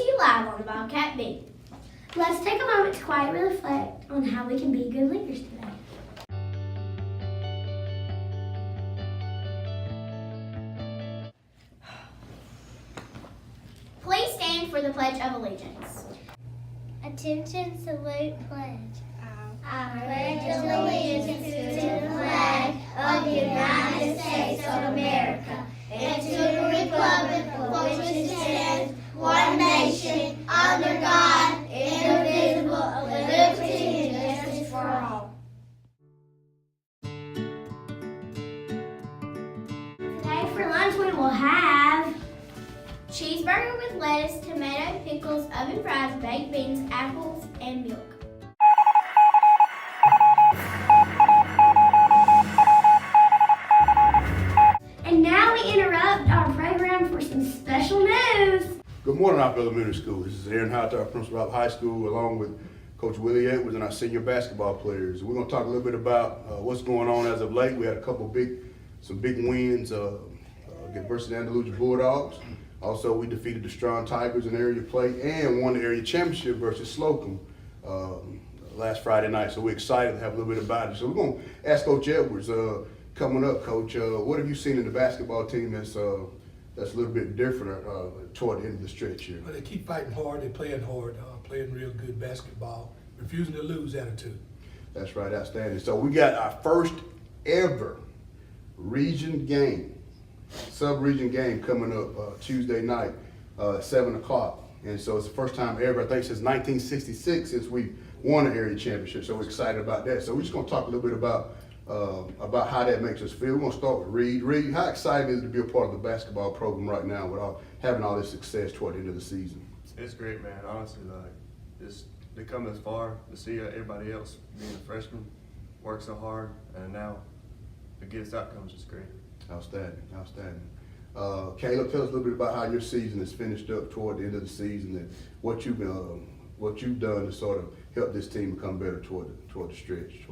to you live on the Bobcat Beat. Let's take a moment to quietly reflect on how we can be good leaders today. Please stand for the Pledge of Allegiance. Attention, salute, pledge. I pledge allegiance to the flag of the United States of America and to the republic for which it stands, one nation, under God, indivisible, with liberty and justice for all. Today for lunch we will have cheeseburger with lettuce, tomato, pickles, oven fries, baked beans, apples, and milk. And now we interrupt our program for some special news. Good morning, Alpha Elementary School. This is Aaron Hightower, principal of High School, along with Coach Willie Edwards and our senior basketball players. We're going to talk a little bit about what's going on as of late. We had a couple some big wins versus the Andalusia Bulldogs. Also, we defeated the Strong Tigers in area play and won the area championship versus Slocum last Friday night. So we're excited to have a little bit about it. So we're going to ask Coach Edwards, coming up, Coach, what have you seen in the basketball team that's a little bit different toward the end of the stretch here? Well, they keep fighting hard, they're playing hard, playing real good basketball, refusing to lose attitude. That's right, outstanding. So we got our first ever region game, sub-region game coming up Tuesday night at 7 o'clock. And so it's the first time ever, I think since 1966, since we won an area championship. So we're excited about that. So we're just gonna talk a little bit about how that makes us feel. We're gonna start with Reed. Reed, how excited is it to be a part of the basketball program right now with having all this success toward the end of the season? It's great, man. Honestly, they come this far to see everybody else being a freshman work so hard, and now to get its outcomes is great. Outstanding, outstanding. Caleb, tell us a little bit about how your season is finished up toward the end of the season and what you've done to sort of help this team become better toward the stretch.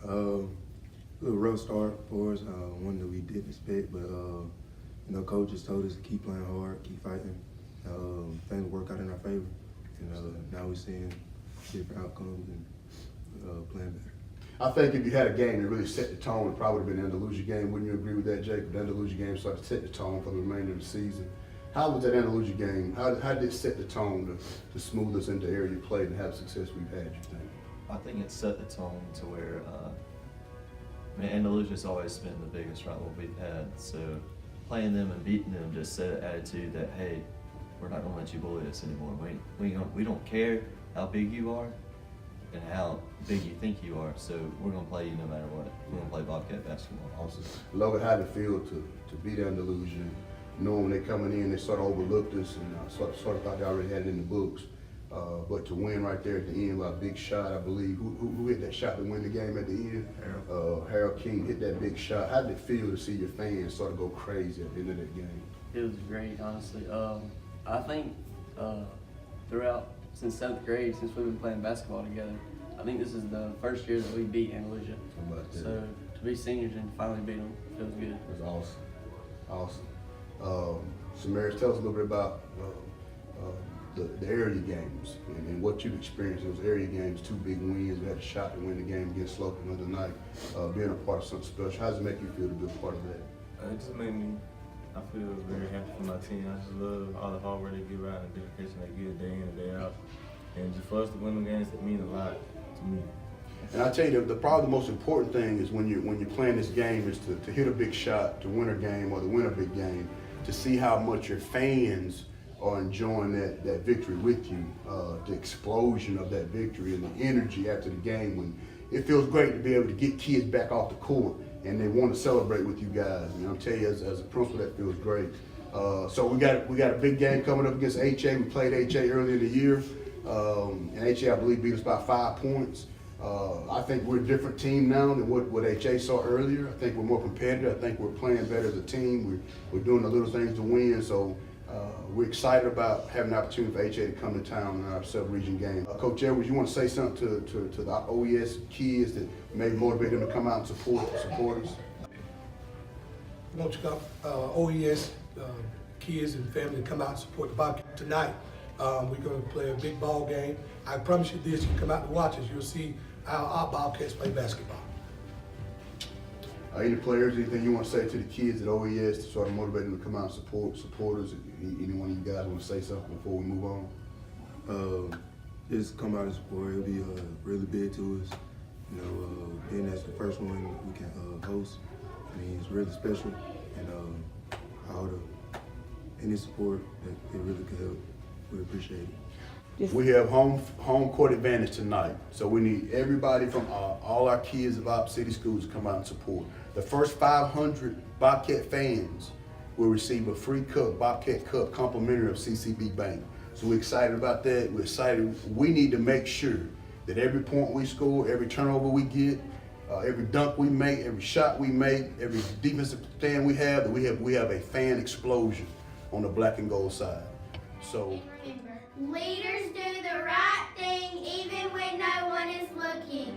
A little rough start for us, one that we didn't expect, but coaches told us to keep playing hard, keep fighting. Things work out in our favor, and now we're seeing different outcomes and playing better. I think if you had a game that really set the tone, it probably would have been the Andalusia game. Wouldn't you agree with that, Jacob? The Andalusia game started to set the tone for the remainder of the season. How was that Andalusia game? How did it set the tone to smooth us into area play and have the success we've had, you think? I think it set the tone to where, Andalusia's always been the biggest rival we've had. So playing them and beating them just set an attitude that, hey, we're not going to let you bully us anymore. We don't care how big you are and how big you think you are. So we're going to play you no matter what. We're going to play Bobcat basketball. Awesome. Love it how it feel to beat Andalusia, knowing when they're coming in, they sort of overlooked us and sort of thought they already had it in the books. But to win right there at the end by a big shot, I believe. Who hit that shot to win the game at the end? Harold King hit that big shot. How did it feel to see your fans sort of go crazy at the end of that game? It was great, honestly. I think throughout, since 7th grade, since we've been playing basketball together, I think this is the first year that we beat Andalusia. How about that? So to be seniors and finally beat them feels good. That's awesome. Samaris, tell us a little bit about the area games and what you've experienced in those area games. 2 big wins. We had a shot to win the game against Slocum the other night. Being a part of something special, how does it make you feel to be a part of that? It just made me, I feel very happy for my team. I just love all the hard work they give out and the dedication they give day in and day out. And just for us to win the games, it means a lot to me. And I tell you, probably the most important thing is when you're playing this game is to hit a big shot, to win a game or to win a big game, to see how much your fans are enjoying that victory with you, the explosion of that victory and the energy after the game. When it feels great to be able to get kids back off the court and they want to celebrate with you guys. And I'll tell you, as a principal, that feels great. So we got a big game coming up against HA. We played HA earlier in the year, and HA, I believe, beat us by 5 points. I think we're a different team now than what HA saw earlier. I think we're more competitive. I think we're playing better as a team. We're doing the little things to win. So we're excited about having the opportunity for HA to come to town in our sub-region game. Coach Edwards, you want to say something to the OES kids that maybe motivate them to come out and support us? Want you got OES kids and family to come out and support the Bobcat tonight. We're going to play a big ball game. I promise you this, you come out and watch us, you'll see how our Bobcats play basketball. Any players, anything you want to say to the kids at OES to sort of motivate them to come out and support supporters? Any one of you guys want to say something before we move on? Just come out and support. It'll be really big to us. You know, being that's the first one we can host. I mean, it's really special, and all any support that it really could help, we appreciate it. We have home court advantage tonight, so we need everybody from all our kids of our city schools to come out and support. The first 500 Bobcat fans will receive a free cup, Bobcat Cup, complimentary of CCB Bank. So we're excited about that. We're excited. We need to make sure that every point we score, every turnover we get, every dunk we make, every shot we make, every defensive stand we have, that we have a fan explosion on the black and gold side. So Leaders do the right thing even when no one is looking.